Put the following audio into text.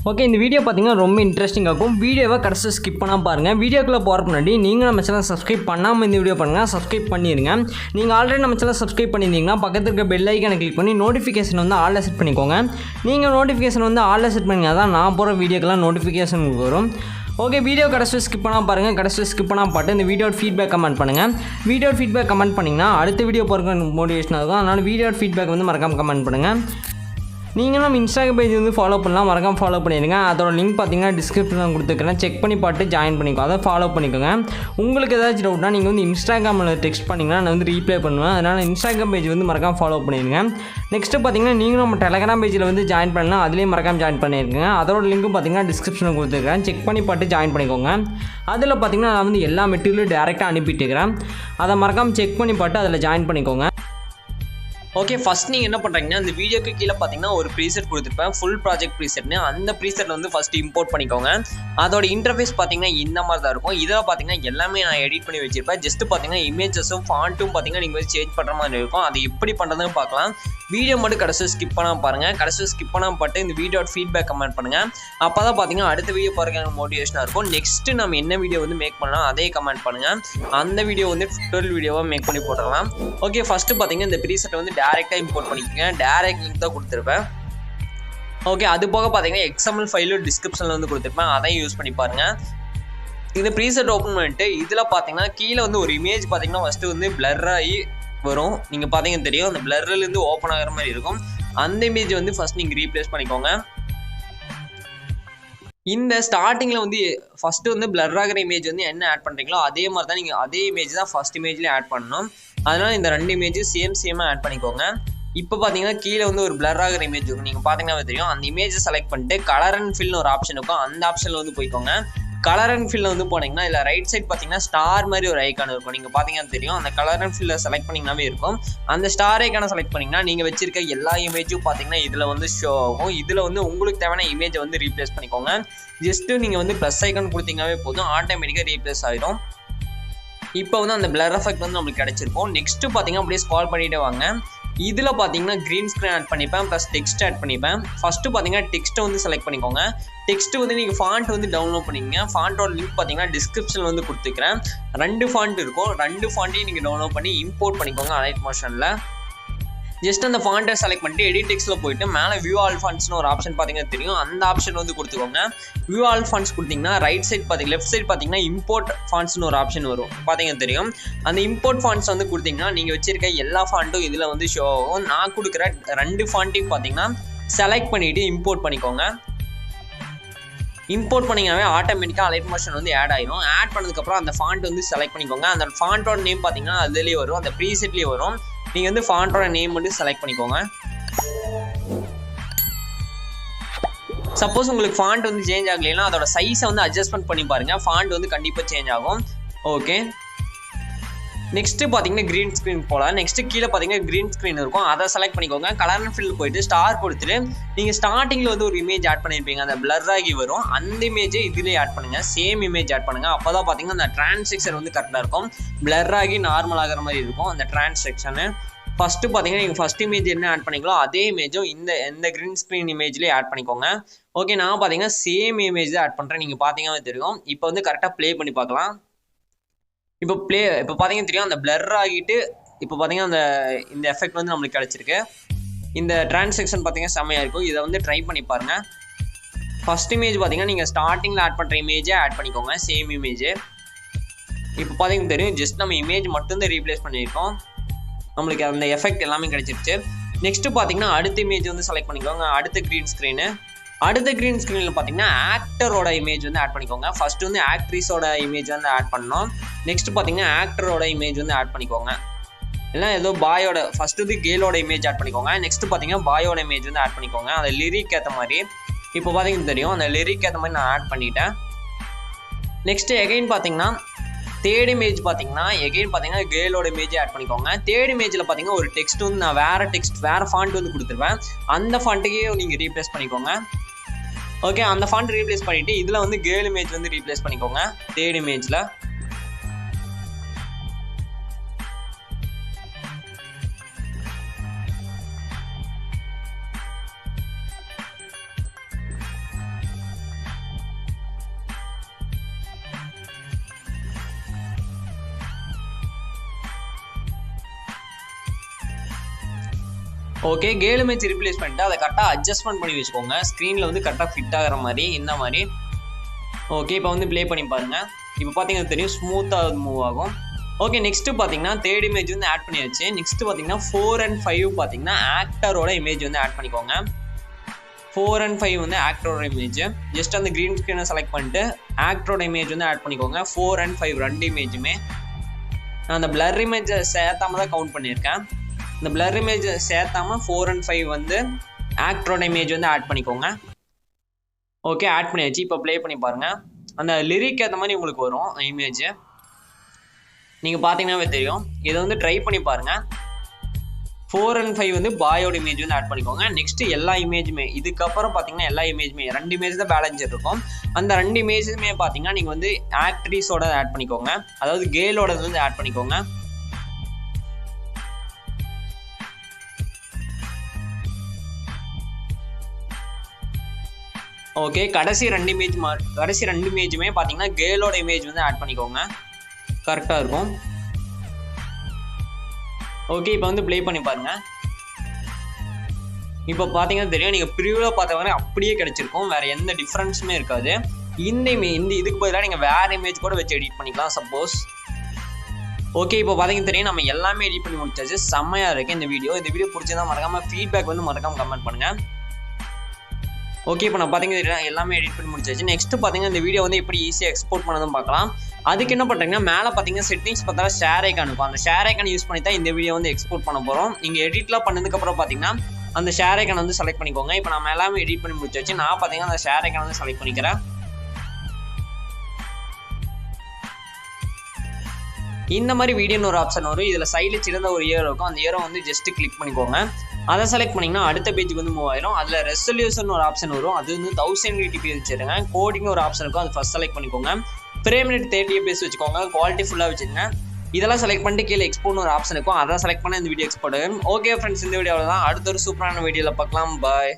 Okay, இந்த video பார்த்தீங்கன்னா ரொம்ப இன்ட்ரெஸ்டிங்காக இருக்கும். வீடியோவை கடைசி ஸ்கிப் பண்ணாமல் பாருங்கள். வீடியோக்குள்ளே போகிறதுக்கு முன்னாடி நீங்கள் நம்ம சேனல் சப்ஸ்கிரைப் பண்ணாமல் இந்த வீடியோ பண்ணுங்கள், சப்ஸ்கிரைப் பண்ணிடுங்க. நீங்கள் ஆல்ரெடி நம்ம சேனல் சப்ஸ்கிரைப் பண்ணியிருந்தீங்கன்னா பக்கத்தில் இருக்க பெல் ஐக்கானை கிளிக் பண்ணி நோட்டிஃபிகேஷன் வந்து ஆல்ல செட் பண்ணிக்கோங்க. நீங்கள் நோட்டிஃபிகேஷன் வந்து ஆல்ல செட் பண்ணிங்கன்னா தான் நான் போகிற வீடியோக்கெல்லாம் நோட்டிஃபிகேஷன் வரும். ஓகே, வீடியோ கடைசி ஸ்கிப் பண்ணாமல் பாருங்கள். கடைசி ஸ்கிப் பண்ணாமல் பார்த்து இந்த வீடியோட ஃபீட்பேக் கமெண்ட் பண்ணுங்கள். வீடியோட ஃபீட்பேக் கமெண்ட் பண்ணிங்கன்னா அடுத்த வீடியோ போகிறதுக்கு மோட்டிவேஷனாக இருக்கும். அதனால் வீடியோட ஃபீட்பேக் வந்து மறக்காமல் கமெண்ட் பண்ணுங்கள். நீங்கள் நம்ம இன்ஸ்டாகிராம் பேஜ் வந்து ஃபாலோ பண்ணலாம், மறக்காமல் ஃபாலோ பண்ணிடுங்க. அதோட லிங்க் பார்த்தீங்கன்னா டிஸ்கிரிப்ஷனில் கொடுத்துருக்கேன், செக் பண்ணி பார்த்து ஜாயின் பண்ணிக்கோ, அதை ஃபாலோ பண்ணிக்கோங்க. உங்களுக்கு ஏதாச்சும் டவுட்னா நீங்கள் வந்து இன்ஸ்டாகிராமில் டெக்ஸ்ட் பண்ணிங்கன்னா நான் வந்து ரீப்ளை பண்ணுவேன். அதனால் இன்ஸ்டாகிராம் பேஜ் வந்து மறக்காமல் ஃபாலோ பண்ணிடுங்க. நெக்ஸ்ட்டு பார்த்தீங்கன்னா நீங்களும் நம்ம டெலகிராம் பேஜில் வந்து ஜாயின் பண்ணலாம், அதுலேயும் மறக்காமல் ஜாயின் பண்ணியிருக்கேங்க. அதோட லிங்க்கும் பார்த்தீங்கன்னா டிஸ்கிரிப்ஷனில் கொடுத்துருக்கேன், செக் பண்ணி பார்த்து ஜாயின் பண்ணிக்கோங்க. அதில் பார்த்தீங்கன்னா நான் வந்து எல்லா மெட்டீரியலும் டேரெக்டாக அனுப்பிட்டுருக்கிறேன், அதை மறக்காமல் செக் பண்ணி பார்த்து அதில் ஜாயின் பண்ணிக்கோங்க. ஓகே, ஃபஸ்ட் நீங்கள் என்ன பண்ணுறீங்கன்னா இந்த வீடியோக்கு கீழே பார்த்தீங்கன்னா ஒரு ப்ரீசெட் கொடுத்துருப்பேன், ஃபுல் ப்ராஜெக்ட் ப்ரீசெட்னு. அந்த ப்ரீசெட் வந்து ஃபஸ்ட்டு இம்போர்ட் பண்ணிக்கோங்க. அதோட இன்டர்ஃபேஸ் பார்த்தீங்கன்னா இந்த மாதிரி தான் இருக்கும். இதில் பார்த்தீங்கன்னா எல்லாமே நான் எடிட் பண்ணி வச்சிருப்பேன். ஜஸ்ட்டு பார்த்தீங்கன்னா இமேஜஸும் ஃபாண்ட்டும் பார்த்தீங்கன்னா நீங்கள் வந்து சேஞ்ச் பண்ணுற மாதிரி இருக்கும். அது எப்படி பண்ணுறதுன்னு பார்க்கலாம். வீடியோ மட்டும் கடைசி ஸ்கிப் பண்ணாமல் பாருங்கள். கடைசி ஸ்கிப் பண்ணாமல் பார்த்து இந்த வீடியோட ஃபீட்பேக் கமெண்ட் பண்ணுங்கள். அப்போ தான் பார்த்தீங்கன்னா அடுத்த வீடியோ பாருங்க மோட்டிவேஷனாக இருக்கும். நெக்ஸ்ட்டு நம்ம என்ன வீடியோ வந்து மேக் பண்ணலாம் அதே கமெண்ட் பண்ணுங்கள். அந்த வீடியோ வந்து டுட்டோரியல் வீடியோவாக மேக் பண்ணி போட்டுடலாம். ஓகே, ஃபஸ்ட்டு பார்த்தீங்கன்னா இந்த ப்ரீசெட் வந்து டேரெக்டாக இம்போர்ட் பண்ணிக்கோங்க. டேரெக்ட் லிங்க் தான் கொடுத்துருப்பேன். ஓகே, அது போக பார்த்தீங்கன்னா எக்ஸ்எம்எல் ஃபைலும் டிஸ்கிரிப்ஷனில் வந்து கொடுத்துருப்பேன், அதையும் யூஸ் பண்ணி பாருங்கள். இந்த ப்ரீசெட் ஓப்பன் பண்ணிட்டு இதில் பார்த்தீங்கன்னா கீழே வந்து ஒரு இமேஜ் பார்த்தீங்கன்னா ஃபஸ்ட்டு வந்து பிளர் ஆகி வரும். நீங்கள் பார்த்தீங்கன்னா தெரியும், அந்த பிளர்லேருந்து ஓப்பன் ஆகிற மாதிரி இருக்கும். அந்த இமேஜ் வந்து ஃபஸ்ட் நீங்கள் ரீப்ளேஸ் பண்ணிக்கோங்க. இந்த ஸ்டார்டிங்கில் வந்து ஃபஸ்ட்டு வந்து பிளர் ஆகிற இமேஜ் வந்து என்ன ஆட் பண்ணுறீங்களோ அதே மாதிரி தான் நீங்கள் அதே இமேஜ் தான் ஃபஸ்ட் இமேஜ்லேயே ஆட் பண்ணணும். அதனால் இந்த ரெண்டு இமேஜும் சேமாக ஆட் பண்ணிக்கோங்க. இப்போ பார்த்தீங்கன்னா கீழே வந்து ஒரு பிளர் ஆகிற இமேஜ் இருக்கும், நீங்கள் பார்த்தீங்கன்னா தெரியும். அந்த இமேஜை செலக்ட் பண்ணிட்டு கலர் அண்ட் ஃபில்னு ஒரு ஆப்ஷன் இருக்கும், அந்த ஆப்ஷனில் வந்து போய்க்கோங்க. கலர் அண்ட் ஃபில்ல வந்து போனீங்கன்னா இல்லை ரைட் சைட் பார்த்தீங்கன்னா ஸ்டார் மாதிரி ஒரு ஐக்கான் இருக்கும், நீங்கள் பார்த்தீங்கன்னா தெரியும். அந்த கலர் அண்ட் ஃபில்ல செலக்ட் பண்ணிங்கனாவே இருக்கும். அந்த ஸ்டார் ஐக்கானை செலக்ட் பண்ணிங்கன்னா நீங்கள் வச்சிருக்க எல்லா இமேஜும் பார்த்தீங்கன்னா இதில் வந்து ஷோ ஆகும். இதில் வந்து உங்களுக்கு தேவையான இமேஜை வந்து ரீப்ளேஸ் பண்ணிக்கோங்க. ஜஸ்ட்டு நீங்கள் வந்து ப்ளஸ் ஐக்கான் கொடுத்தீங்கன்னாவே போதும், ஆட்டோமேட்டிக்காக ரீப்ளேஸ் ஆகிடும். இப்போ வந்து அந்த பிளர் எஃபெக்ட் வந்து நம்மளுக்கு கிடச்சிருக்கும். நெக்ஸ்ட்டு பார்த்தீங்கன்னா அப்படியே ஸ்க்ரால் பண்ணிகிட்டே வாங்க. இதில் பார்த்தீங்கன்னா க்ரீன் ஸ்க்ரீன் ஆட் பண்ணிப்பேன், ப்ளஸ் டெக்ஸ்ட் ஆட் பண்ணிப்பேன். ஃபஸ்ட்டு பார்த்தீங்கன்னா டெக்ஸ்ட்டை வந்து செலக்ட் பண்ணிக்கோங்க. டெக்ஸ்ட்டு வந்து நீங்கள் ஃபாண்ட் வந்து டவுன்லோட் பண்ணிக்கங்க. ஃபாண்ட்டோட லிங்க் பார்த்தீங்கன்னா டிஸ்கிரிப்ஷனில் வந்து கொடுத்துக்கிறேன். 2 ஃபாண்ட் இருக்கும், 2 ஃபாண்ட்டையும் நீங்கள் டவுன்லோட் பண்ணி இம்போர்ட் பண்ணிக்கோங்க அலைட் மோஷனில். ஜஸ்ட் அந்த ஃபாண்ட்டை செலக்ட் பண்ணிட்டு எடிட் டெக்ஸ்ட்டில் போயிட்டு மேலே வியூ ஆல் ஃபாண்ட்ஸ்னு ஒரு ஆப்ஷன் பார்த்தீங்கன்னா தெரியும், அந்த ஆப்ஷன் வந்து கொடுத்துக்கோங்க. வியூ ஆல் ஃபாண்ட்ஸ் கொடுத்தீங்கன்னா ரைட் சைட் பார்த்தீங்கன்னா லெஃப்ட் சைட் பார்த்தீங்கன்னா இம்போர்ட் ஃபாண்ட்ஸ்னு ஒரு ஆப்ஷன் வரும், பார்த்தீங்கன்னா தெரியும். அந்த இம்போர்ட் ஃபாண்ட்ஸ் வந்து கொடுத்தீங்கன்னா நீங்கள் வச்சிருக்க எல்லா ஃபாண்ட்டும் இதில் வந்து ஷோ ஆகும். நான் கொடுக்குற 2 ஃபாண்ட்டையும் பார்த்தீங்கன்னா செலக்ட் பண்ணிவிட்டு இம்போர்ட் பண்ணிக்கோங்க. இம்போர்ட் பண்ணிங்கனாவே ஆட்டோமேட்டிக்காக அலைட் மோஷன் வந்து ஆட் ஆகிடும். ஆட் பண்ணதுக்கப்புறம் அந்த ஃபாண்ட் வந்து செலக்ட் பண்ணிக்கோங்க. அந்த ஃபாண்ட்டோட நேம் பார்த்தீங்கன்னா அதுலேயே வரும், அந்த ப்ரீசெட்லேயே வரும். நீங்கள் வந்து ஃபாண்ட்டோட நேம் வந்து செலக்ட் பண்ணிக்கோங்க. சப்போஸ் உங்களுக்கு ஃபாண்ட் வந்து சேஞ்ச் ஆகலைன்னா அதோட சைஸை வந்து அட்ஜஸ்ட்மெண்ட் பண்ணி பாருங்கள், ஃபாண்ட் வந்து கண்டிப்பாக சேஞ்ச் ஆகும். ஓகே, நெக்ஸ்ட்டு பார்த்தீங்கன்னா க்ரீன் ஸ்க்ரீன் போகலாம். நெக்ஸ்ட்டு கீழே பார்த்தீங்கன்னா க்ரீன் ஸ்க்ரீன் இருக்கும், அதை செலக்ட் பண்ணிக்கோங்க. கலர் அண்ட் ஃபில் போயிட்டு ஸ்டார் கொடுத்துட்டு நீங்கள் ஸ்டார்டிங்கில் வந்து ஒரு இமேஜ் ஆட் பண்ணியிருப்பீங்க, அந்த பிளர் ஆகி வரும். அந்த இமேஜை இதிலே ஆட் பண்ணுங்கள், சேம் இமேஜ் ஆட் பண்ணுங்கள். அப்போ தான் பார்த்தீங்கன்னா அந்த டிரான்சாக்ஷன் வந்து கரெக்டாக இருக்கும். பிளர் ஆகி நார்மல் ஆகிற மாதிரி இருக்கும் அந்த டிரான்சாக்ஷனு. ஃபஸ்ட்டு பார்த்தீங்கன்னா நீங்கள் ஃபஸ்ட் இமேஜ் என்ன ஆட் பண்ணிங்களோ அதே இமேஜும் இந்த க்ரீன் ஸ்க்ரீன் இமேஜ்லேயே ஆட் பண்ணிக்கோங்க. ஓகே, நான் பார்த்தீங்கன்னா சேம் இமேஜ் தான் ஆட் பண்ணுறேன், நீங்கள் பார்த்தீங்கன்னா தெரியும். இப்போ வந்து கரெக்டாக ப்ளே பண்ணி பார்க்கலாம். இப்போ பார்த்தீங்கன்னா தெரியும், அந்த பிளர் ஆகிட்டு இப்போ பார்த்தீங்கன்னா இந்த எஃபெக்ட் வந்து நம்மளுக்கு கிடச்சிருக்கு. இந்த டிரான்சாக்ஷன் பார்த்தீங்கன்னா செம்மையாக இருக்கும். இதை வந்து ட்ரை பண்ணி பாருங்கள். ஃபஸ்ட் இமேஜ் பார்த்தீங்கன்னா நீங்கள் ஸ்டார்டிங்கில் ஆட் பண்ணுற இமேஜே ஆட் பண்ணிக்கோங்க, சேம் இமேஜ். இப்போ பார்த்தீங்கன்னா தெரியும், ஜஸ்ட் நம்ம இமேஜ் மட்டும்தான் ரீப்ளேஸ் பண்ணியிருக்கோம், நம்மளுக்கு அந்த எஃபெக்ட் எல்லாமே கிடச்சிருச்சு. நெக்ஸ்ட்டு பார்த்தீங்கன்னா அடுத்த இமேஜ் வந்து செலக்ட் பண்ணிக்கோங்க. அடுத்த க்ரீன் ஸ்க்ரீனில் பார்த்தீங்கன்னா ஆக்டரோட இமேஜ் வந்து ஆட் பண்ணிக்கோங்க. ஃபஸ்ட்டு வந்து ஆக்ட்ரிஸோட இமேஜ் வந்து ஆட் பண்ணணும். நெக்ஸ்ட் பார்த்தீங்கன்னா ஆக்டரோட இமேஜ் வந்து ஆட் பண்ணிக்கோங்க. இல்லை ஏதோ பாயோட ஃபஸ்ட்டு வந்து கேலோட இமேஜ் ஆட் பண்ணிக்கோங்க. நெக்ஸ்ட்டு பார்த்தீங்கன்னா பாயோட இமேஜ் வந்து ஆட் பண்ணிக்கோங்க, அந்த லிரிக் ஏற்ற மாதிரி. இப்போ பார்த்தீங்கன்னா தெரியும், அந்த லிரிக் ஏற்ற மாதிரி நான் ஆட் பண்ணிட்டேன். நெக்ஸ்ட்டு எகைன் பார்த்தீங்கன்னா தேர்ட் இமேஜ் பார்த்தீங்கன்னா கேலோட இமேஜ் ஆட் பண்ணிக்கோங்க. தேர்ட் இமேஜில் பார்த்தீங்கன்னா ஒரு டெக்ஸ்ட் வந்து நான் வேறு ஃபாண்ட் வந்து கொடுத்துருவேன், அந்த ஃபாண்ட்டுக்கே நீங்கள் ரீப்ளேஸ் பண்ணிக்கோங்க. ஓகே, அந்த ஃபாண்ட் ரீப்ளேஸ் பண்ணிவிட்டு இதில் வந்து கேர்ள் இமேஜ் வந்து ரீப்ளேஸ் பண்ணிக்கோங்க தேர்ட் இமேஜில். ஓகே, கேல் இமேஜ் ரீப்ளேஸ் பண்ணிட்டு அதை கரெக்டாக அட்ஜஸ்ட்மெண்ட் பண்ணி வச்சுக்கோங்க. ஸ்க்ரீனில் வந்து கரெக்டாக ஃபிட் ஆகிற மாதிரி இந்த மாதிரி. ஓகே, இப்போ வந்து ப்ளே பண்ணி பாருங்கள். இப்போ பார்த்தீங்கன்னா தெரியும் ஸ்மூத்தாக மூவ் ஆகும். ஓகே, நெக்ஸ்ட்டு பார்த்தீங்கன்னா தேர்ட் இமேஜ் வந்து ஆட் பண்ணியாச்சு. நெக்ஸ்ட்டு பார்த்தீங்கன்னா 4 and 5 பார்த்தீங்கன்னா ஆக்டரோட இமேஜ் வந்து ஆட் பண்ணிக்கோங்க. 4 and 5 வந்து ஆக்டரோட இமேஜ். ஜஸ்ட் அந்த க்ரீன் ஸ்க்ரீனை செலக்ட் பண்ணிட்டு ஆக்டரோட இமேஜ் வந்து ஆட் பண்ணிக்கோங்க. 4 and 5 ரெண்டு இமேஜுமே. நான் அந்த பிளர் இமேஜை சேர்த்தாம தான் கவுண்ட் பண்ணியிருக்கேன். இந்த பிளர் இமேஜ் சேர்த்தாம 4 and 5 வந்து ஆக்டரோட இமேஜ் வந்து ஆட் பண்ணிக்கோங்க. ஓகே, ஆட் பண்ணியாச்சு. இப்போ ப்ளே பண்ணி பாருங்கள். அந்த லிரிக் ஏற்ற மாதிரி உங்களுக்கு வரும் இமேஜ். நீங்கள் பார்த்தீங்கன்னாவே தெரியும். இதை வந்து ட்ரை பண்ணி பாருங்கள். 4 and 5 வந்து பாயோட இமேஜ் வந்து ஆட் பண்ணிக்கோங்க. நெக்ஸ்ட்டு எல்லா இமேஜுமே இதுக்கப்புறம் பார்த்தீங்கன்னா எல்லா இமேஜுமே 2 இமேஜ் தான் பேலன்ஸ் இருக்கும். அந்த 2 இமேஜுமே பார்த்தீங்கன்னா நீங்கள் வந்து ஆக்ட்ரிஸோட ஆட் பண்ணிக்கோங்க. அதாவது கேலோட வந்து ஆட் பண்ணிக்கோங்க. ஓகே, கடைசி ரெண்டு இமேஜுமே பார்த்தீங்கன்னா கேலோட இமேஜ் வந்து ஆட் பண்ணிக்கோங்க. கரெக்டாக இருக்கும். ஓகே, இப்போ வந்து ப்ளே பண்ணி பாருங்கள். இப்போ பார்த்தீங்கன்னா தெரியும், நீங்கள் ப்ரிவியூவில் பார்த்த மாதிரி அப்படியே கிடச்சிருக்கும். வேறு எந்த டிஃப்ரென்ஸுமே இருக்காது. இந்த இதுக்கு பதிலாக நீங்கள் வேறு இமேஜ் கூட வச்சு எடிட் பண்ணிக்கலாம் சப்போஸ். ஓகே, இப்போ பார்த்தீங்கன்னா தெரியும் நம்ம எல்லாமே எடிட் பண்ணி முடிச்சாச்சு. செம்மையாக இருக்குது இந்த வீடியோ. இந்த வீடியோ பிடிச்சதா மறக்காமல் ஃபீட்பேக் வந்து மறக்காமல் கமெண்ட் பண்ணுங்கள். ஓகே, இப்போ நான் பார்த்தீங்கன்னா எல்லாமே எடிட் பண்ணி முடிச்சாச்சு. நெக்ஸ்ட்டு பார்த்தீங்கன்னா இந்த வீடியோ வந்து எப்படி ஈஸியாக எக்ஸ்போர்ட் பண்ணதும் பார்க்கலாம். அதுக்கு என்ன பண்ணுறீங்கன்னா மேலே பார்த்தீங்கன்னா செட்டிங்ஸ் பார்த்தா ஷேர் ஐக்கான் இருக்கும். அந்த ஷேர் ஐக்கான் யூஸ் பண்ணி தான் இந்த வீடியோ வந்து எக்ஸ்போர்ட் பண்ண போகிறோம். நீங்கள் எடிட்லாம் பண்ணதுக்கப்புறம் பார்த்தீங்கன்னா அந்த ஷேர் ஐக்கான் வந்து செலக்ட் பண்ணிக்கோங்க. இப்போ நம்ம எல்லாமே எடிட் பண்ணி முடிச்சாச்சு. நான் பார்த்தீங்கன்னா அந்த ஷேர் ஐக்கான் வந்து செலக்ட் பண்ணிக்கிறேன். இந்த மாதிரி வீடியோன்னு ஒரு ஆப்ஷன் வரும். இதில் சைடில் சின்னதாக ஒரு ஏரோ இருக்கும். அந்த ஏரோ வந்து ஜஸ்ட் கிளிக் பண்ணிக்கோங்க. அதை செலக்ட் பண்ணிங்கன்னா அடுத்த பேஜுக்கு வந்து மூவ் ஆயிரும். அதில் ரெசல்யூஷன் ஒரு ஆப்ஷன் வரும். அது வந்து 1080p வச்சுருங்க. கோடிங் ஒரு ஆப்ஷன் இருக்கும். அது ஃபஸ்ட் செலக்ட் பண்ணிக்கோங்க. ஃப்ரேம் ரேட் 30 fps வச்சுக்கோங்க. குவாலிட்டி ஃபுல்லாக வச்சுருங்க. இதெல்லாம் செலக்ட் பண்ணிட்டு கீழே எக்ஸ்போர்ட்னு ஒரு ஆப்ஷன் இருக்கும். அதை செலக்ட் பண்ண இந்த வீடியோ எக்ஸ்போர்ட் ஆகும். ஓகே ஃப்ரெண்ட்ஸ், இந்த வீடியோவில் தான். அடுத்த ஒரு சூப்பரான வீடியோவில் பார்க்கலாம். பாய்.